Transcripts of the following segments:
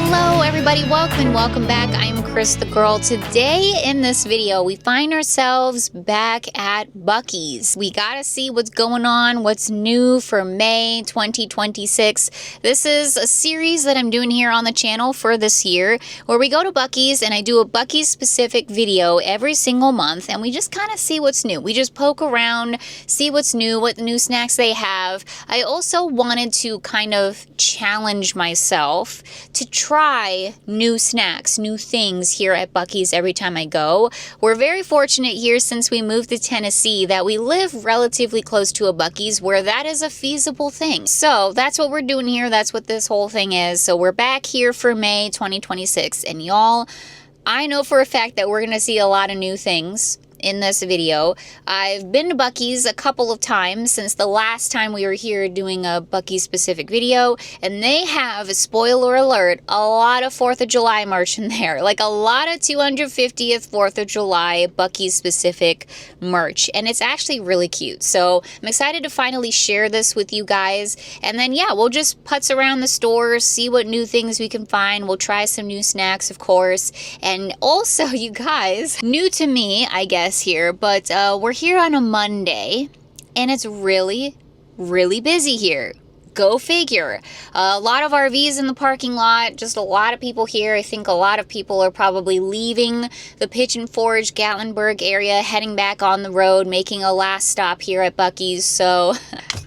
Hello everybody, welcome back. I am Cris the Girl. Today in this video, we find ourselves back at BUC-EE'S. We gotta see what's going on, what's new for May 2026. This is a series that I'm doing here on the channel for this year, where we go to BUC-EE'S and I do a BUC-EE'S specific video every single month, and we just kind of see what's new. We just poke around, see what's new, what new snacks they have. I also wanted to kind of challenge myself to try new snacks, new things here at BUC-EE'S every time I go. We're very fortunate here since we moved to Tennessee that we live relatively close to a BUC-EE'S where that is a feasible thing. So that's what we're doing here. That's what this whole thing is. So we're back here for May 2026. And y'all, I know for a fact that we're going to see a lot of new things in this video. I've been to BUC-EE'S a couple of times since the last time we were here doing a BUC-EE'S specific video, and they have, spoiler alert, a lot of 4th of July merch in there. Like a lot of 250th 4th of July BUC-EE'S specific merch, and it's actually really cute. So I'm excited to finally share this with you guys, and then yeah, we'll just putz around the stores, see what new things we can find. We'll try some new snacks, of course, and also, you guys, new to me, I guess, here, but we're here on a Monday and it's really busy here. Go figure. A lot of RVs in the parking lot, just a lot of people here. I think a lot of people are probably leaving the Pigeon Forge, Gatlinburg area, heading back on the road, making a last stop here at BUC-EE'S. So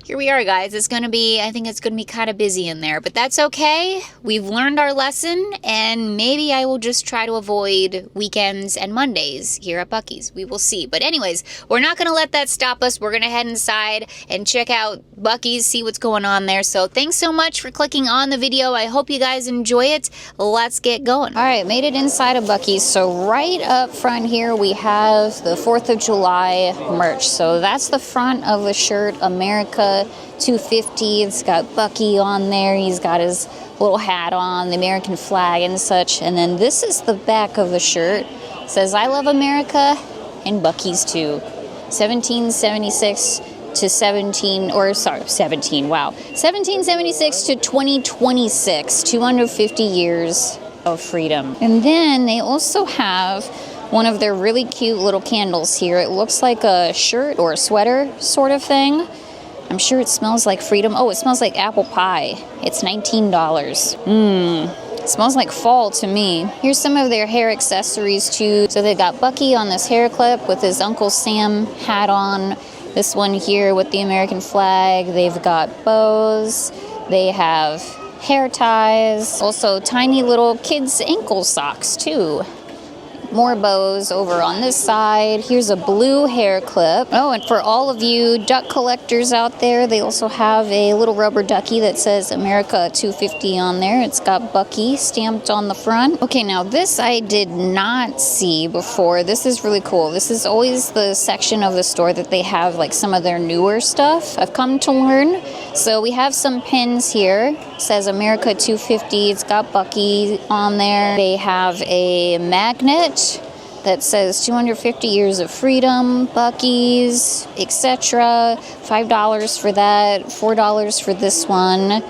here we are, guys. It's gonna be, I think it's gonna be kind of busy in there, but that's okay. We've learned our lesson, and maybe I will just try to avoid weekends and Mondays here at BUC-EE'S. We will see. But anyways, we're not gonna let that stop us. We're gonna head inside and check out BUC-EE'S, see what's going on there. So thanks so much for clicking on the video. I hope you guys enjoy it. Let's get going. All right, made it inside of BUC-EE'S. So right up front here, we have the 4th of July merch. So that's the front of the shirt, America 250. It's got Buc-ee on there. He's got his little hat on, the American flag and such. And then this is the back of the shirt. It says, I love America and BUC-EE'S too. 1776 to 1776 to 2026, 250 years of freedom. And then they also have one of their really cute little candles here. It looks like a shirt or a sweater sort of thing. I'm sure it smells like freedom. Oh, it smells like apple pie. It's $19. It smells like fall to me. Here's some of their hair accessories too. So they got Buc-ee on this hair clip with his Uncle Sam hat on. This one here with the American flag. They've got bows. They have hair ties. Also tiny little kids' ankle socks too. More bows over on this side. Here's a blue hair clip. Oh, and for all of you duck collectors out there, they also have a little rubber ducky that says America 250 on there. It's got BUC-ee stamped on the front. Okay, now this I did not see before. This is really cool. This is always the section of the store that they have like some of their newer stuff, I've come to learn. So we have some pins here. It says America 250. It's got BUC-ee on there. They have a magnet that says 250 years of freedom, BUC-EE'S, etc. $5 for that, $4 for this one.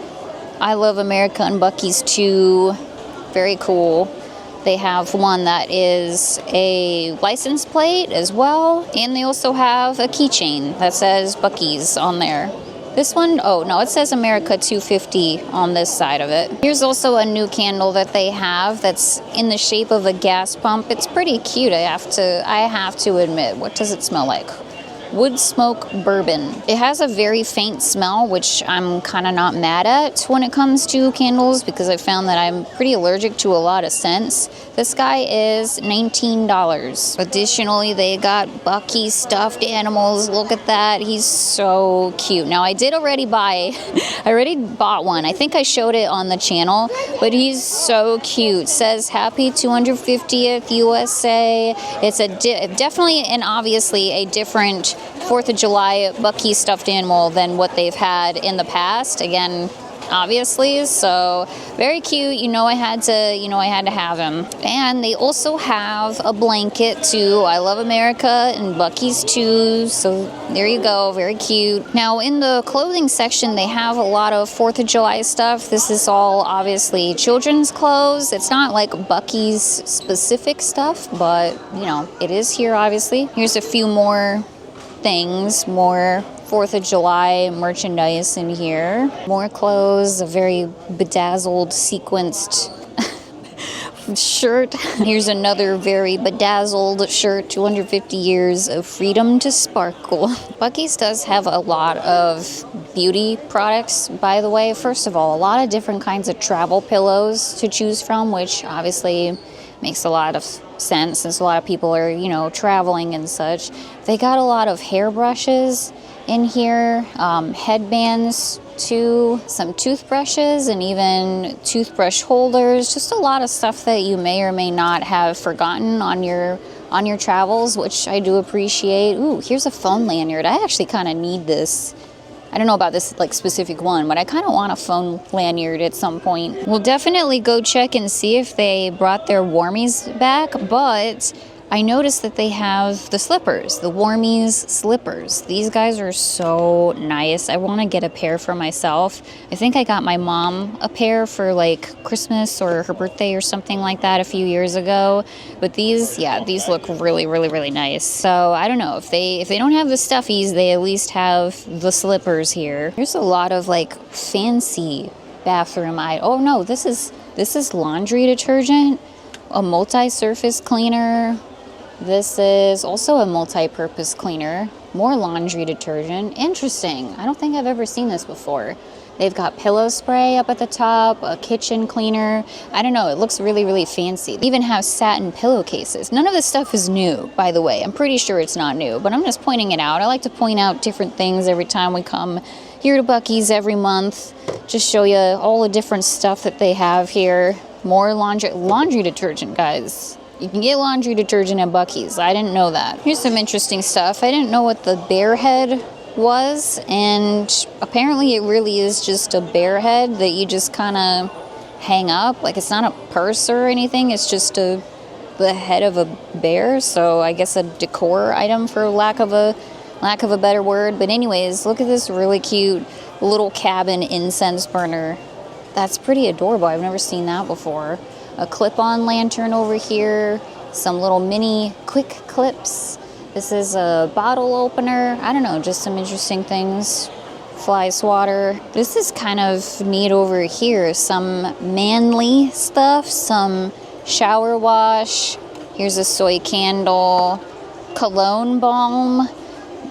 I love America and BUC-EE'S too. Very cool. They have one that is a license plate as well, and they also have a keychain that says BUC-EE'S on there. This one, oh no, it says America 250 on this side of it. Here's also a new candle that they have that's in the shape of a gas pump. It's pretty cute, I have to admit. What does it smell like? Wood smoke bourbon. It has a very faint smell, which I'm kind of not mad at when it comes to candles because I found that I'm pretty allergic to a lot of scents. This guy is $19. Additionally, they got BUC-ee stuffed animals. Look at that. He's so cute. Now, I already bought one. I think I showed it on the channel, but he's so cute. Says happy 250th USA. It's a definitely and obviously a different 4th of July BUC-ee stuffed animal than what they've had in the past. Again, obviously, so very cute. I had to have him. And they also have a blanket too. I love America and Buc-ee's too, so there you go, very cute. Now in the clothing section they have a lot of 4th of July stuff. This is all obviously children's clothes. It's not like Buc-ee's specific stuff, but it is here obviously. Here's a few more things, more 4th of July merchandise in here. More clothes, a very bedazzled, sequenced shirt. Here's another very bedazzled shirt, 250 years of freedom to sparkle. Buc-ee's does have a lot of beauty products, by the way. First of all, a lot of different kinds of travel pillows to choose from, which obviously makes a lot of sense since a lot of people are, traveling and such. They got a lot of hairbrushes in here, headbands too, some toothbrushes, and even toothbrush holders. Just a lot of stuff that you may or may not have forgotten on your travels, which I do appreciate. Ooh, here's a phone lanyard. I actually kind of need this. I don't know about this specific one, but I kind of want a phone lanyard at some point. We'll definitely go check and see if they brought their warmies back, but I noticed that they have the slippers, the Warmies slippers. These guys are so nice. I want to get a pair for myself. I think I got my mom a pair for Christmas or her birthday or something like that a few years ago. But these look really, really, really nice. So I don't know, if they don't have the stuffies, they at least have the slippers here. There's a lot of fancy bathroom oh no, this is laundry detergent, a multi-surface cleaner. This is also a multi-purpose cleaner. More laundry detergent. Interesting. I don't think I've ever seen this before. They've got pillow spray up at the top, a kitchen cleaner. I don't know, it looks really, really fancy. They even have satin pillowcases. None of this stuff is new, by the way. I'm pretty sure it's not new, but I'm just pointing it out. I like to point out different things every time we come here to Buc-ee's every month. Just show you all the different stuff that they have here. More laundry detergent, guys. You can get laundry detergent at Buc-ee's. I didn't know that. Here's some interesting stuff. I didn't know what the bear head was, and apparently it really is just a bear head that you just kind of hang up. It's not a purse or anything. It's just the head of a bear. So I guess a decor item, for lack of a better word. But anyways, look at this really cute little cabin incense burner. That's pretty adorable. I've never seen that before. A clip-on lantern over here, some little mini quick clips. This is a bottle opener. I don't know, just some interesting things. Fly swatter. This is kind of neat over here. Some manly stuff, some shower wash. Here's a soy candle, cologne balm,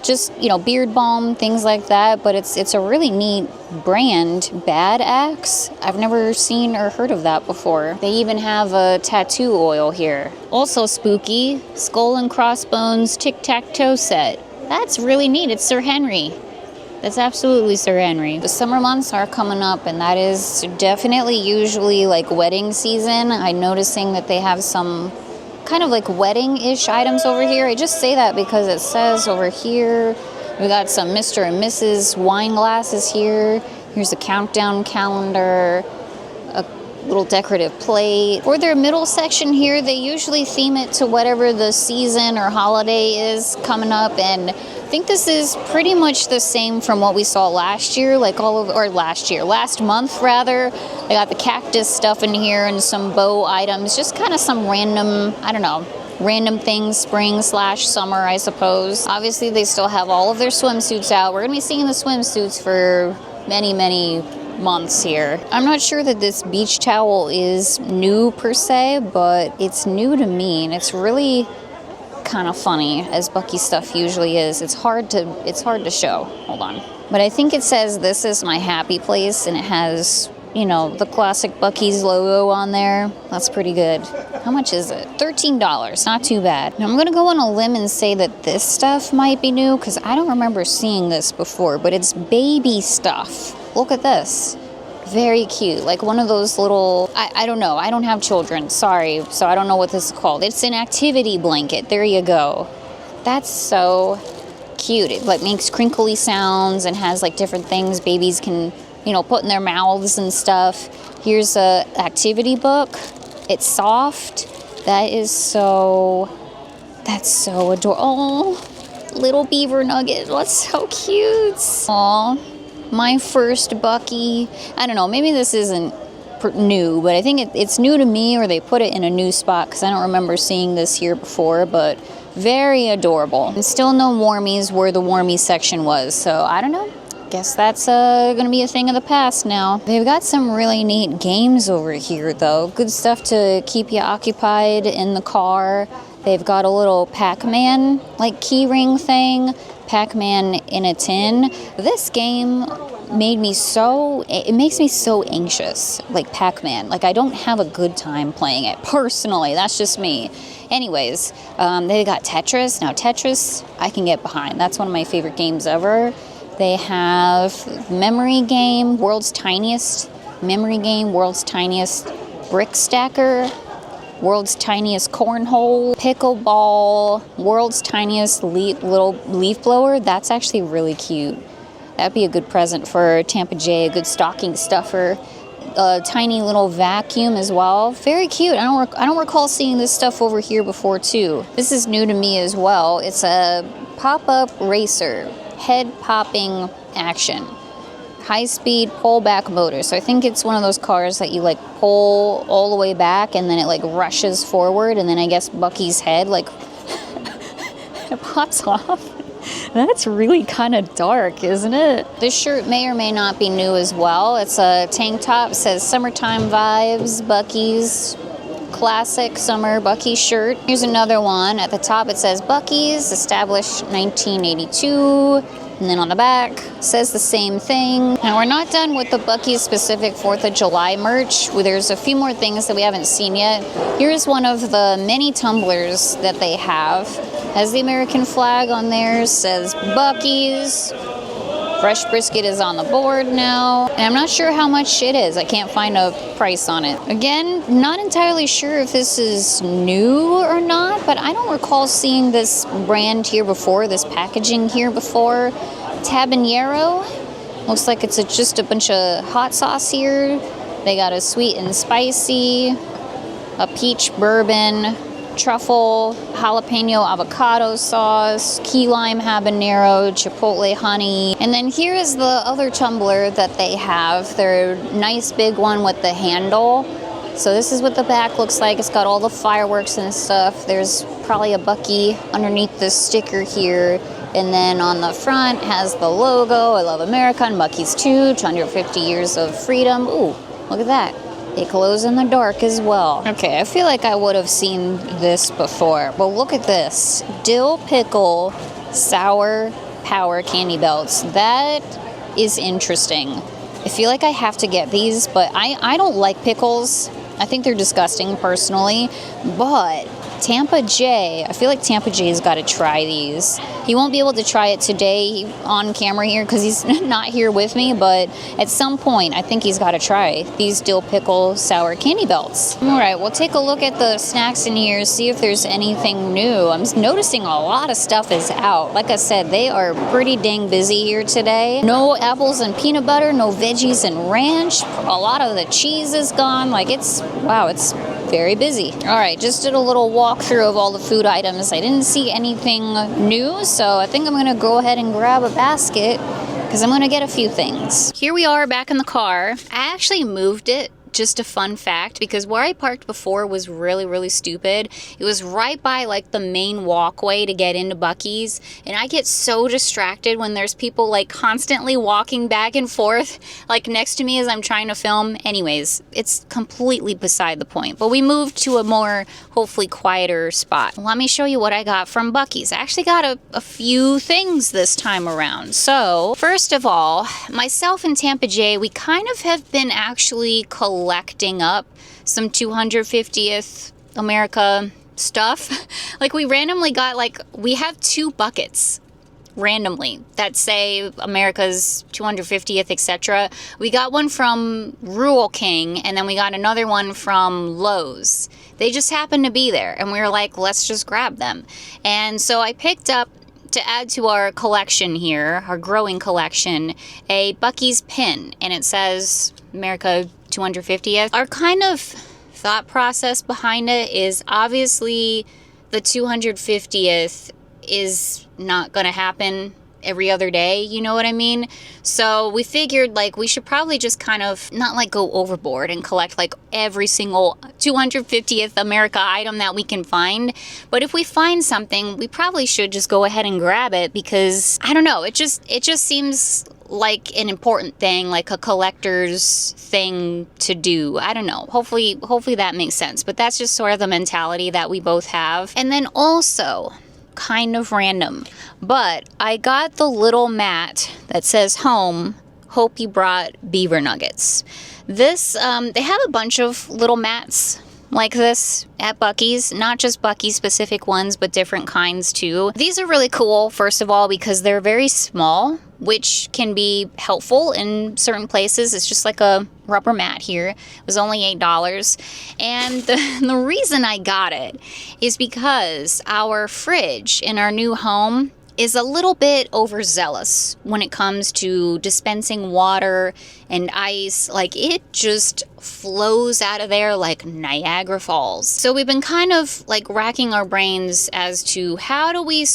just, beard balm, things like that. But it's a really neat brand, Bad Axe. I've never seen or heard of that before. They even have a tattoo oil here. Also spooky, skull and crossbones tic-tac-toe set. That's really neat. It's Sir Henry. That's absolutely Sir Henry. The summer months are coming up, and that is definitely usually wedding season. I'm noticing that they have some kind of wedding-ish items over here. I just say that because it says over here, we got some Mr. and Mrs. wine glasses here. Here's a countdown calendar, a little decorative plate. For their middle section here, they usually theme it to whatever the season or holiday is coming up, and I think this is pretty much the same from what we saw last year, last month rather. They got the cactus stuff in here and some bow items, just kind of some random, random things, spring/summer, I suppose. Obviously, they still have all of their swimsuits out. We're going to be seeing the swimsuits for many, many months here. I'm not sure that this beach towel is new per se, but it's new to me, and it's really kind of funny, as Buc-ee stuff usually is. It's hard to show. Hold on. But I think it says this is my happy place, and it has, the classic Buc-ee's logo on there. That's pretty good. How much is it? $13. Not too bad. Now I'm going to go on a limb and say that this stuff might be new, because I don't remember seeing this before, but it's baby stuff. Look at this. Very cute. One of those little, I don't know. I don't have children. Sorry. So I don't know what this is called. It's an activity blanket. There you go. That's so cute. It makes crinkly sounds and has different things babies can you know, put in their mouths and stuff. Here's a activity book. It's soft. That's so adorable. Oh, little beaver nugget. That's so cute. Aw, my first Buc-ee. I don't know, maybe this isn't new, but I think it's new to me, or they put it in a new spot because I don't remember seeing this here before, but very adorable. And still no warmies where the warmy section was, so I don't know. Guess that's gonna be a thing of the past now. They've got some really neat games over here though. Good stuff to keep you occupied in the car. They've got a little Pac-Man like key ring thing, Pac-Man in a tin. This game makes me so anxious, like Pac-Man. Like I don't have a good time playing it personally. That's just me. Anyways, they got Tetris. Now Tetris I can get behind. That's one of my favorite games ever. They have memory game, world's tiniest memory game, world's tiniest brick stacker, world's tiniest cornhole, pickleball, world's tiniest little leaf blower. That's actually really cute. That'd be a good present for Tampa J, a good stocking stuffer. A tiny little vacuum as well. Very cute. I don't recall seeing this stuff over here before too. This is new to me as well. It's a pop-up racer, head popping action, high-speed pull-back motor. So I think it's one of those cars that you like pull all the way back and then it like rushes forward, and then I guess Buc-ee's head like it pops off. That's really kind of dark, isn't it? This shirt may or may not be new as well. It's a tank top. It says summertime vibes, Buc-ee's, classic summer Buc-ee's shirt. Here's another one. At the top it says Buc-ee's, established 1982. And then on the back says the same thing. Now we're not done with the Buc-ee's specific 4th of July merch. There's a few more things that we haven't seen yet. Here's one of the many tumblers that they have. Has the American flag on there, says Buc-ee's. Fresh brisket is on the board now. And I'm not sure how much it is. I can't find a price on it. Again, not entirely sure if this is new or not, but I don't recall seeing this brand here before, this packaging here before. Tabanero. Looks like it's just a bunch of hot sauce here. They got a sweet and spicy, a peach bourbon, truffle, jalapeno avocado sauce, key lime habanero, chipotle honey. And then here is the other tumbler that they have. Their nice big one with the handle. So this is what the back looks like. It's got all the fireworks and stuff. There's probably a Buc-ee underneath this sticker here. And then on the front has the logo, I love America, and Buc-ee's too, 250 years of freedom. Ooh, look at that. It glows in the dark as well. Okay, I feel like I would have seen this before, but look at this. Dill pickle sour power candy belts. That is interesting. I feel like I have to get these, but I don't like pickles. I think they're disgusting personally, but Tampa J, I feel like Tampa J's got to try these. He won't be able to try it today on camera here because he's not here with me, but at some point I think he's got to try these dill pickle sour candy belts. All right, we'll take a look at the snacks in here, see if there's anything new. I'm noticing a lot of stuff is out. Like I said, they are pretty dang busy here today. No apples and peanut butter, no veggies and ranch. A lot of the cheese is gone. Like it's very busy. All right, just did a little walkthrough of all the food items. I didn't see anything new, so I think I'm gonna go ahead and grab a basket because I'm gonna get a few things. Here we are back in the car. I actually moved it. Just a fun fact, because where I parked before was really, really stupid. It was right by like the main walkway to get into Buc-ee's, and I get so distracted when there's people like constantly walking back and forth like next to me as I'm trying to film. Anyways, it's completely beside the point, but we moved to a more hopefully quieter spot. Let me show you what I got from Buc-ee's. I actually got a few things this time around. So first of all, myself and Tampa J, we kind of have been actually collecting up some 250th America stuff. Like we randomly got we have 2 buckets randomly that say America's 250th, etc. We got one from Rural King, and then we got another one from Lowe's. They just happened to be there, and we were like, let's just grab them. And so I picked up to add to our collection here, our growing collection, a Buc-ee's pin, and it says America 250th. Our kind of thought process behind it is obviously the 250th is not gonna happen every other day, you know what I mean? So we figured like we should probably just kind of not like go overboard and collect like every single 250th America item that we can find. But if we find something, we probably should just go ahead and grab it, because I don't know, it just seems like an important thing, like a collector's thing to do. I don't know. Hopefully that makes sense. But that's just sort of the mentality that we both have. And then also, kind of random, but I got the little mat that says home, hope you brought beaver nuggets. This, they have a bunch of little mats like this at Buc-ee's, not just Buc-ee's specific ones, but different kinds too. These are really cool, first of all, because they're very small, which can be helpful in certain places. It's just like a rubber mat here. It was only $8. And the reason I got it is because our fridge in our new home is a little bit overzealous when it comes to dispensing water and ice. Like, it just flows out of there like Niagara Falls. So we've been kind of like racking our brains as to how do we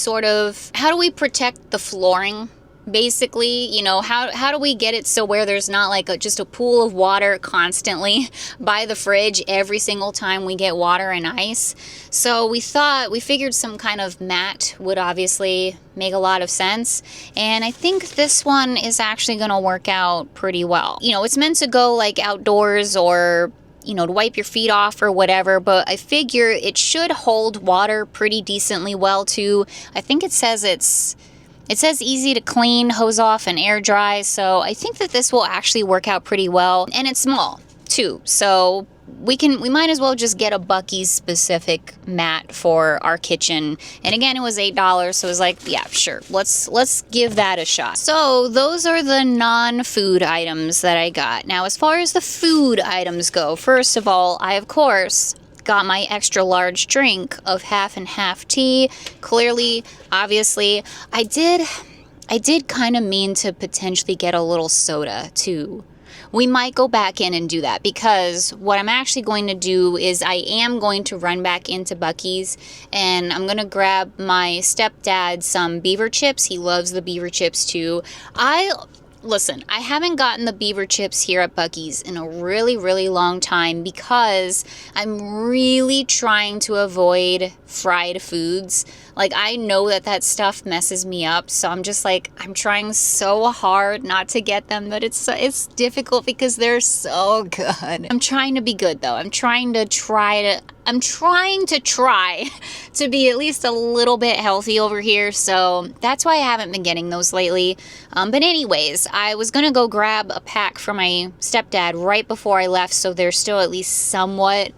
protect the flooring, basically, you know, how do we get it so where there's not like just a pool of water constantly by the fridge every single time we get water and ice. So we figured some kind of mat would obviously make a lot of sense, and I think this one is actually going to work out pretty well. You know, it's meant to go like outdoors or, you know, to wipe your feet off or whatever, but I figure it should hold water pretty decently well too. I think it says easy to clean, hose off, and air dry, so I think that this will actually work out pretty well. And it's small, too, so we might as well just get a Buc-ee's specific mat for our kitchen. And again, it was $8, so it was like, yeah, sure, let's give that a shot. So those are the non-food items that I got. Now, as far as the food items go, first of all, I, of course, got my extra large drink of half and half tea. Clearly, obviously, I did kind of mean to potentially get a little soda too. We might go back in and do that, because what I'm actually going to do is I am going to run back into Buc-ee's and I'm going to grab my stepdad some beaver chips. He loves the beaver chips too. Listen, I haven't gotten the beaver chips here at Buc-ee's in a really, really long time, because I'm really trying to avoid fried foods. Like, I know that stuff messes me up, so I'm just like, I'm trying so hard not to get them, but it's difficult because they're so good. I'm trying to be good though. I'm trying to try to be at least a little bit healthy over here, so that's why I haven't been getting those lately. But anyways, I was gonna go grab a pack for my stepdad right before I left, so they're still at least somewhat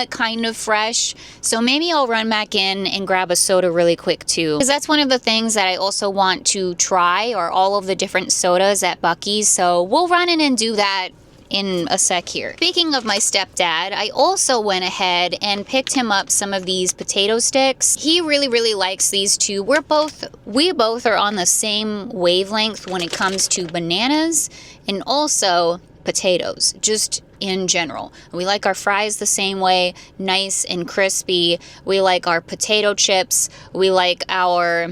kind of fresh. So maybe I'll run back in and grab a soda really quick too, because that's one of the things that I also want to try, are all of the different sodas at Buc-ee's. So we'll run in and do that in a sec here. Speaking of my stepdad, I also went ahead and picked him up some of these potato sticks. He really, really likes these too. We both are on the same wavelength when it comes to bananas and also potatoes, just in general. We like our fries the same way, nice and crispy. We like our potato chips. We like our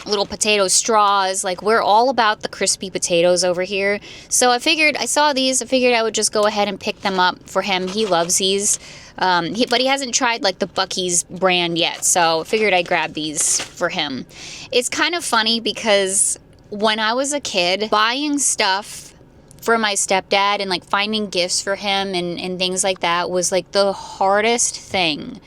little potato straws. Like, we're all about the crispy potatoes over here. So I saw these, I figured I would just go ahead and pick them up for him. He loves these. But he hasn't tried like the Buc-ee's brand yet, so I figured I'd grab these for him. It's kind of funny because when I was a kid, buying stuff for my stepdad and like finding gifts for him and things like that was like the hardest thing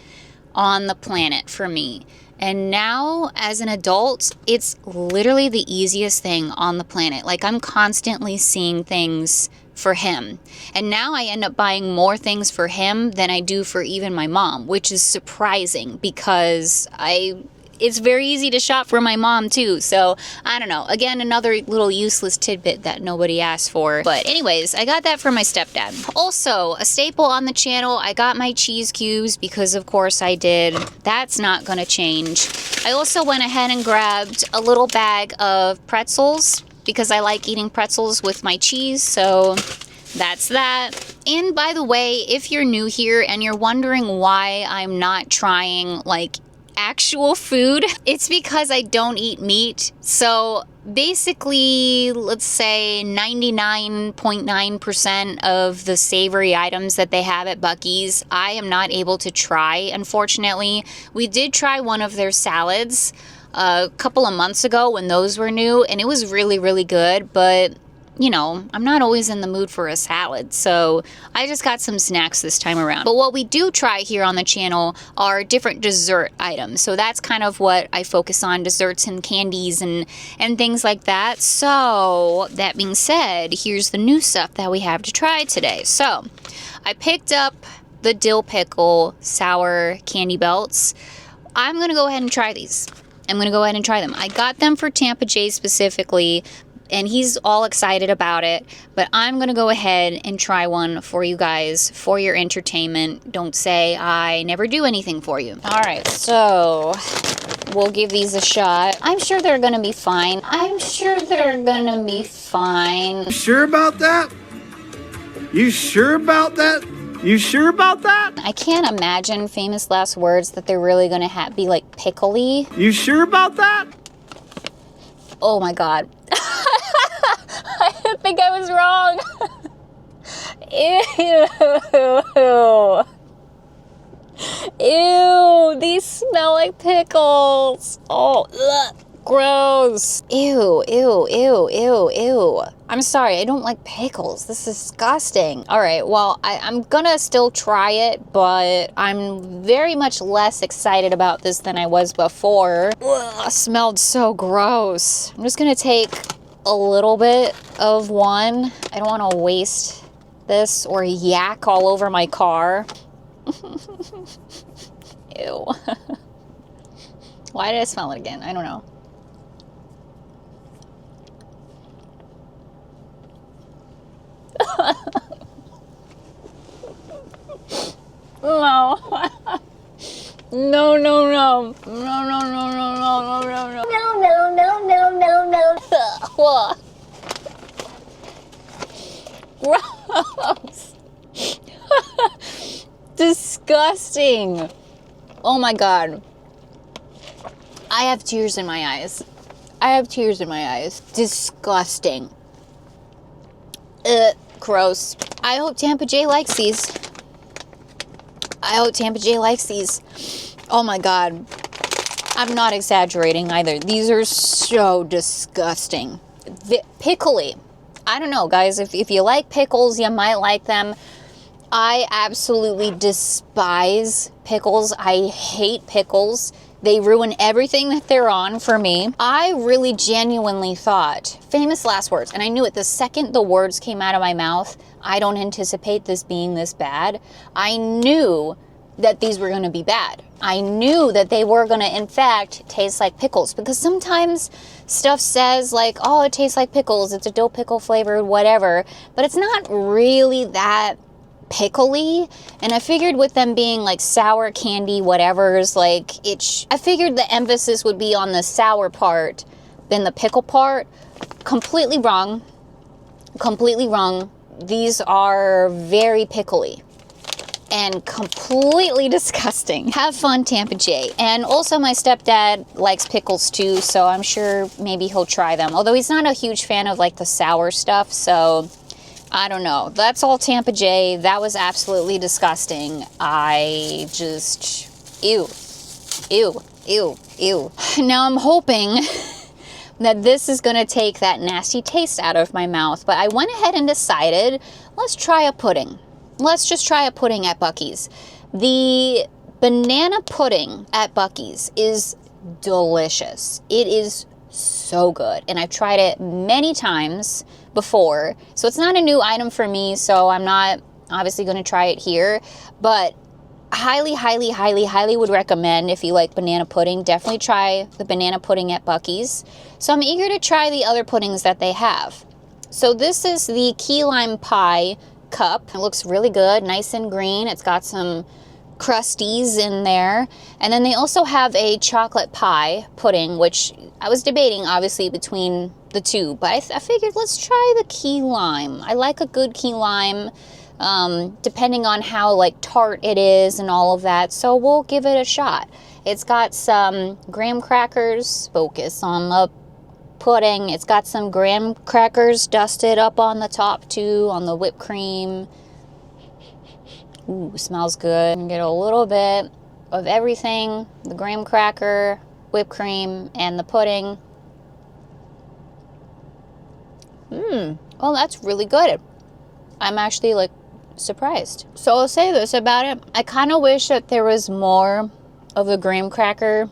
on the planet for me. And now, as an adult, it's literally the easiest thing on the planet. Like, I'm constantly seeing things for him. And now I end up buying more things for him than I do for even my mom, which is surprising because it's very easy to shop for my mom too. So I don't know. Again, another little useless tidbit that nobody asked for. But anyways, I got that from my stepdad. Also, a staple on the channel, I got my cheese cubes because of course I did. That's not gonna change. I also went ahead and grabbed a little bag of pretzels because I like eating pretzels with my cheese. So that's that. And by the way, if you're new here and you're wondering why I'm not trying like actual food, it's because I don't eat meat. So basically, let's say 99.9% of the savory items that they have at Buc-ee's, I am not able to try, unfortunately. We did try one of their salads a couple of months ago when those were new, and it was really, really good, but you know, I'm not always in the mood for a salad, so I just got some snacks this time around. But what we do try here on the channel are different dessert items. So that's kind of what I focus on, desserts and candies and things like that. So that being said, here's the new stuff that we have to try today. So I picked up the dill pickle sour candy belts. I'm gonna go ahead and try these. I'm gonna go ahead and try them. I got them for Tampa J specifically, and he's all excited about it, but I'm gonna go ahead and try one for you guys for your entertainment. Don't say I never do anything for you. All right, so we'll give these a shot. I'm sure they're gonna be fine. I'm sure they're gonna be fine. You sure about that? You sure about that? You sure about that? I can't imagine famous last words that they're really gonna be like pickly. You sure about that? Oh my God. I think I was wrong. Ew. Ew, these smell like pickles. Oh, ugh, gross. Ew, ew, ew, ew, ew. I'm sorry, I don't like pickles. This is disgusting. All right, well, I'm gonna still try it, but I'm very much less excited about this than I was before. Ugh, smelled so gross. I'm just gonna take a little bit of one. I don't want to waste this or yak all over my car. Ew. Why did I smell it again? I don't know. No. No, no, no. No, no, no, no, no, no, no, no. No, no, no, no, no, no. What? Gross. Disgusting. Oh my God. I have tears in my eyes. I have tears in my eyes. Disgusting. Gross. I hope Tampa J likes these. I hope Tampa J likes these. Oh my God. I'm not exaggerating either. These are so disgusting. Pickly. I don't know, guys. If you like pickles, you might like them. I absolutely despise pickles. I hate pickles. They ruin everything that they're on for me. I really genuinely thought, famous last words, and I knew it the second the words came out of my mouth, I don't anticipate this being this bad. I knew that these were gonna be bad. I knew that they were gonna, in fact, taste like pickles, because sometimes stuff says like, oh, it tastes like pickles, it's a dill pickle flavored, whatever, but it's not really that pickly. And I figured with them being like sour candy whatever's, like I figured the emphasis would be on the sour part than the pickle part. Completely wrong. Completely wrong. These are very pickly and completely disgusting. Have fun, Tampa J. And also my stepdad likes pickles too, so I'm sure maybe he'll try them. Although he's not a huge fan of like the sour stuff, so I don't know. That's all Tampa J. That was absolutely disgusting. I just, ew, ew, ew, ew. Now I'm hoping that this is gonna take that nasty taste out of my mouth, but I went ahead and decided, let's try a pudding. Let's just try a pudding at Buc-ee's. The banana pudding at Buc-ee's is delicious. It is so good, and I've tried it many times before, so it's not a new item for me, so I'm not obviously going to try it here, but highly would recommend if you like banana pudding. Definitely try the banana pudding at Buc-ee's. So I'm eager to try the other puddings that they have. So this is the key lime pie cup. It looks really good, nice and green. It's got some CrisTheGirl in there. And then they also have a chocolate pie pudding, which I was debating obviously between the two, but I figured let's try the key lime. I like a good key lime, depending on how like tart it is and all of that. So we'll give it a shot. It's got some graham crackers, focus on the pudding. It's got some graham crackers dusted up on the top too, on the whipped cream. Ooh, smells good. You get a little bit of everything, the graham cracker, whipped cream, and the pudding. Oh, that's really good. I'm actually like surprised. So I'll say this about it. I kind of wish that there was more of the graham cracker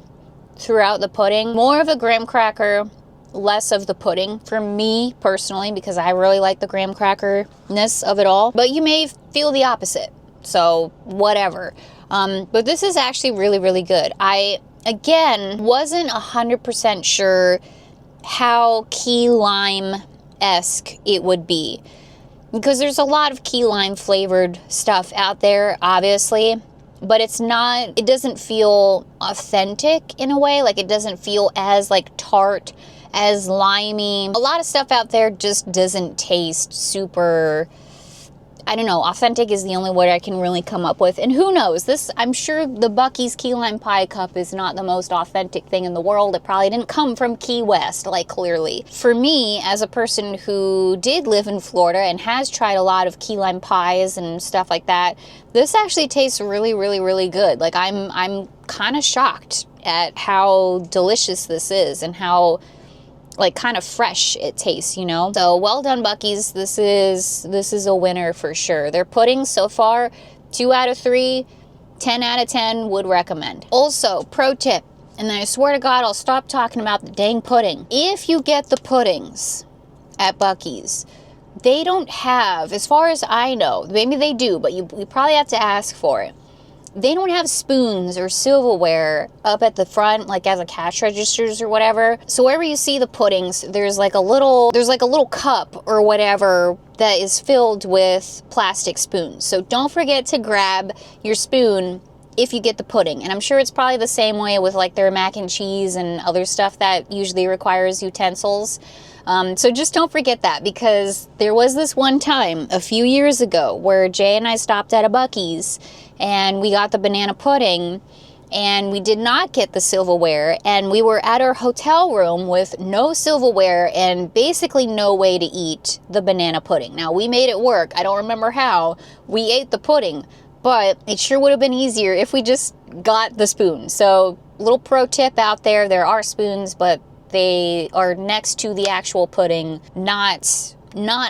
throughout the pudding. More of the graham cracker, less of the pudding for me personally, because I really like the graham cracker-ness of it all. But you may feel the opposite. So whatever. But this is actually really good. I, again, wasn't 100% sure how key lime-esque it would be, because there's a lot of key lime flavored stuff out there, obviously, but it's not, it doesn't feel authentic in a way. Like, it doesn't feel as like tart, as limey. A lot of stuff out there just doesn't taste super, I don't know, authentic is the only word I can really come up with. And who knows, this, I'm sure the Buc-ee's key lime pie cup is not the most authentic thing in the world. It probably didn't come from Key West, like, clearly. For me, as a person who did live in Florida and has tried a lot of key lime pies and stuff like that, this actually tastes really good. Like, I'm kind of shocked at how delicious this is and how, like, kind of fresh it tastes, you know? So well done, Buc-ee's. This is a winner for sure. Their pudding so far, 2 out of 3, 10 out of 10 would recommend. Also, pro tip, and then I swear to God I'll stop talking about the dang pudding. If you get the puddings at Buc-ee's, they don't have, as far as I know, maybe they do, but you probably have to ask for it. They don't have spoons or silverware up at the front, like as a cash registers or whatever. So wherever you see the puddings, there's like a little cup or whatever that is filled with plastic spoons. So don't forget to grab your spoon if you get the pudding. And I'm sure it's probably the same way with like their mac and cheese and other stuff that usually requires utensils. So just don't forget that, because there was this one time a few years ago where Jay and I stopped at a Buc-ee's and we got the banana pudding and we did not get the silverware, and we were at our hotel room with no silverware and basically no way to eat the banana pudding. Now, we made it work. I don't remember how. We ate the pudding, but it sure would have been easier if we just got the spoon. So, little pro tip out there, there are spoons, but they are next to the actual pudding, not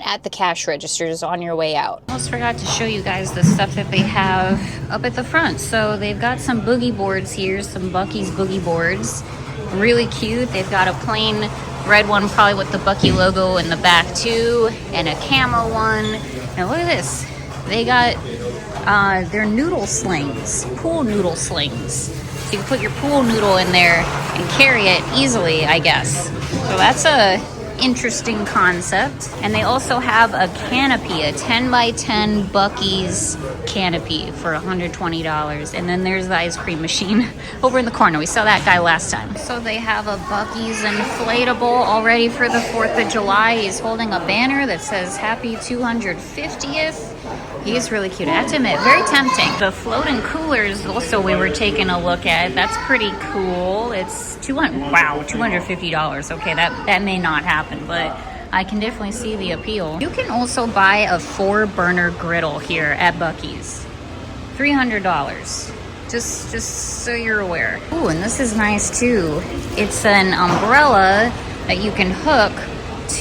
at the cash registers on your way out. Almost forgot to show you guys the stuff that they have up at the front. So they've got some boogie boards here, some Buc-ee's boogie boards. Really cute. They've got a plain red one, probably with the Buc-ee logo in the back too, and a camo one. Now look at this. They got their noodle slings, pool noodle slings. So you can put your pool noodle in there and carry it easily, I guess. So that's a interesting concept. And they also have a canopy, a 10 by 10 Buc-ee's canopy for $120. And then there's the ice cream machine over in the corner. We saw that guy last time. So they have a Buc-ee's inflatable all ready for the 4th of July. He's holding a banner that says Happy 250th. He's really cute. I have to admit, very tempting. The floating coolers also we were taking a look at. That's pretty cool. It's $250. Okay, that may not happen, but I can definitely see the appeal. You can also buy a 4-burner griddle here at Buc-ee's. $300. Just so you're aware. Ooh, and this is nice too. It's an umbrella that you can hook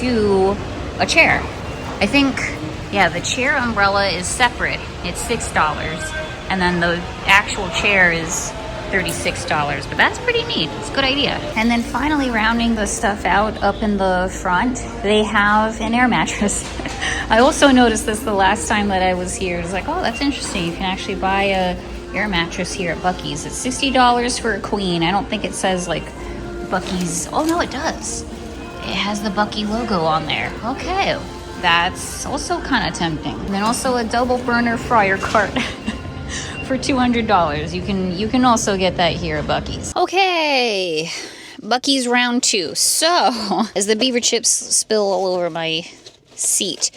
to a chair. I think, yeah, the chair umbrella is separate. It's $6. And then the actual chair is $36, but that's pretty neat. It's a good idea. And then finally, rounding the stuff out up in the front, they have an air mattress. I also noticed this the last time that I was here. It was like, oh, that's interesting. You can actually buy air mattress here at Buc-ee's. It's $60 for a queen. I don't think it says like Buc-ee's. Oh no, it does. It has the Buc-ee logo on there. Okay, that's also kind of tempting. And then also a double burner fryer cart for $200. You can also get that here at Buc-ee's. Okay, Buc-ee's round 2. So as the beaver chips spill all over my seat,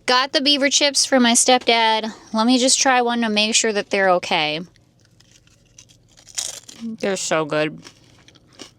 got the beaver chips for my stepdad. Let me just try one to make sure that they're okay. They're so good.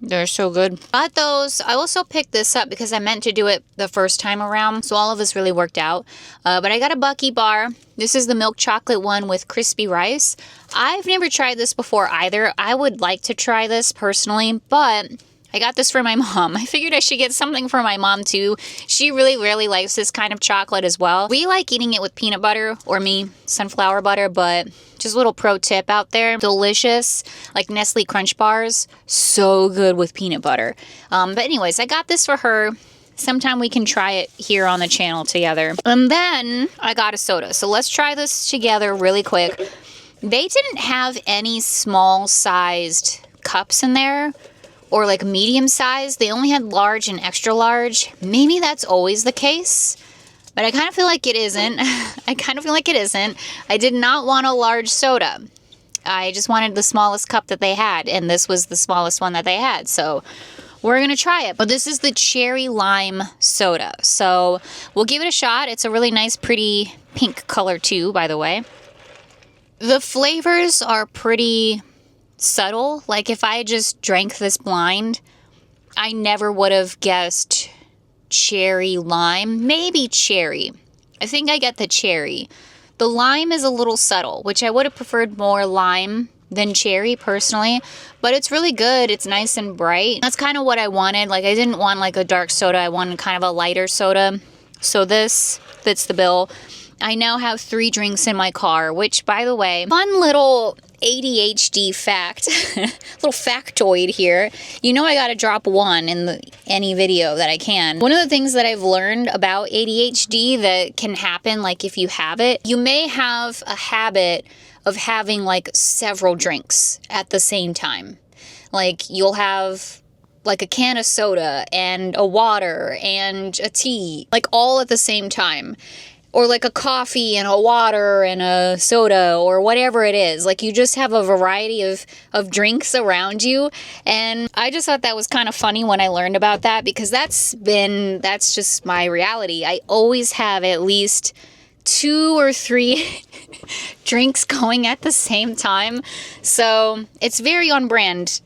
They're so good. Got those. I also picked this up because I meant to do it the first time around, so all of this really worked out. But I got a Buc-ee bar. This is the milk chocolate one with crispy rice. I've never tried this before either. I would like to try this personally, but I got this for my mom. I figured I should get something for my mom too. She really likes this kind of chocolate as well. We like eating it with peanut butter, or me, sunflower butter, but just a little pro tip out there. Delicious, like Nestle Crunch bars. So good with peanut butter. But anyways, I got this for her. Sometime we can try it here on the channel together. And then I got a soda. So let's try this together really quick. They didn't have any small-sized cups in there, or like medium size. They only had large and extra large. Maybe that's always the case, but I kind of feel like it isn't. I did not want a large soda. I just wanted the smallest cup that they had, and this was the smallest one that they had. So we're gonna try it. But this is the cherry lime soda. So we'll give it a shot. It's a really nice, pretty pink color too, by the way. The flavors are pretty subtle. Like if I just drank this blind, I never would have guessed cherry lime. Maybe cherry. I think I get the cherry. The lime is a little subtle, which I would have preferred more lime than cherry personally, but it's really good. It's nice and bright. That's kind of what I wanted. Like I didn't want like a dark soda. I wanted kind of a lighter soda. So this fits the bill. I now have 3 drinks in my car, which, by the way, fun little ADHD fact, little factoid here. You know I gotta drop one in any video that I can. One of the things that I've learned about ADHD that can happen, like if you have it, you may have a habit of having like several drinks at the same time. Like you'll have like a can of soda and a water and a tea, like all at the same time. Or like a coffee and a water and a soda or whatever it is. Like you just have a variety of drinks around you. And I just thought that was kind of funny when I learned about that, because that's just my reality. I always have at least 2 or 3 drinks going at the same time. So it's very on brand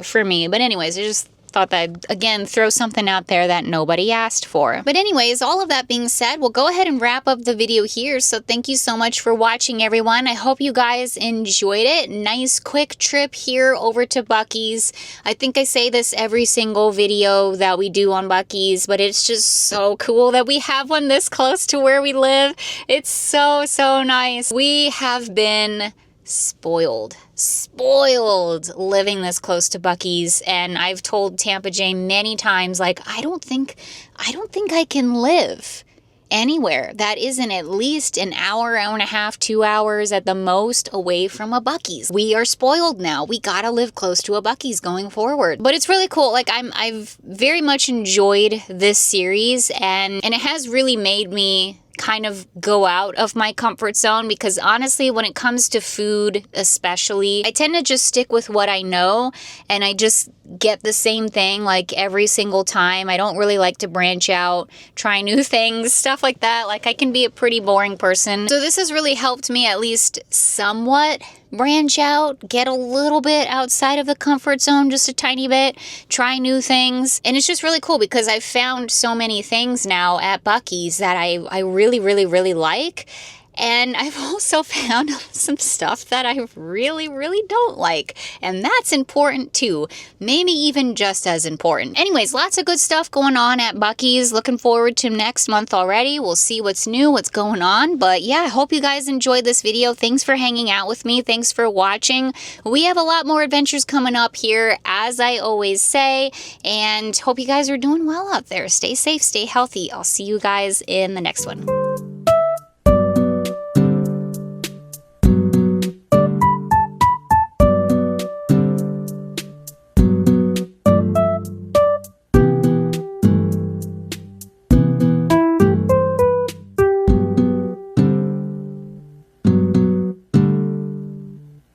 for me. But anyways, I just thought that I'd, again, throw something out there that nobody asked for. But anyways, all of that being said, we'll go ahead and wrap up the video here. So thank you so much for watching, everyone. I hope you guys enjoyed it. Nice quick trip here over to Buc-ee's. I think I say this every single video that we do on Buc-ee's, but it's just so cool that we have one this close to where we live. It's so nice. We have been spoiled living this close to Buc-ee's, and I've told Tampa Jane many times, like, I don't think I can live anywhere that isn't at least an hour and a half, 2 hours at the most away from a Buc-ee's. We are spoiled now. We gotta live close to a Buc-ee's going forward. But it's really cool. Like I've very much enjoyed this series, and it has really made me kind of go out of my comfort zone, because honestly, when it comes to food especially, I tend to just stick with what I know, and I just get the same thing like every single time. I don't really like to branch out, try new things, stuff like that. Like I can be a pretty boring person. So this has really helped me at least somewhat branch out, get a little bit outside of the comfort zone, just a tiny bit, try new things. And it's just really cool because I've found so many things now at Buc-ee's that I really like. And I've also found some stuff that I really don't like. And that's important too. Maybe even just as important. Anyways, lots of good stuff going on at Buc-ee's. Looking forward to next month already. We'll see what's new, what's going on. But yeah, I hope you guys enjoyed this video. Thanks for hanging out with me. Thanks for watching. We have a lot more adventures coming up here, as I always say. And hope you guys are doing well out there. Stay safe, stay healthy. I'll see you guys in the next one.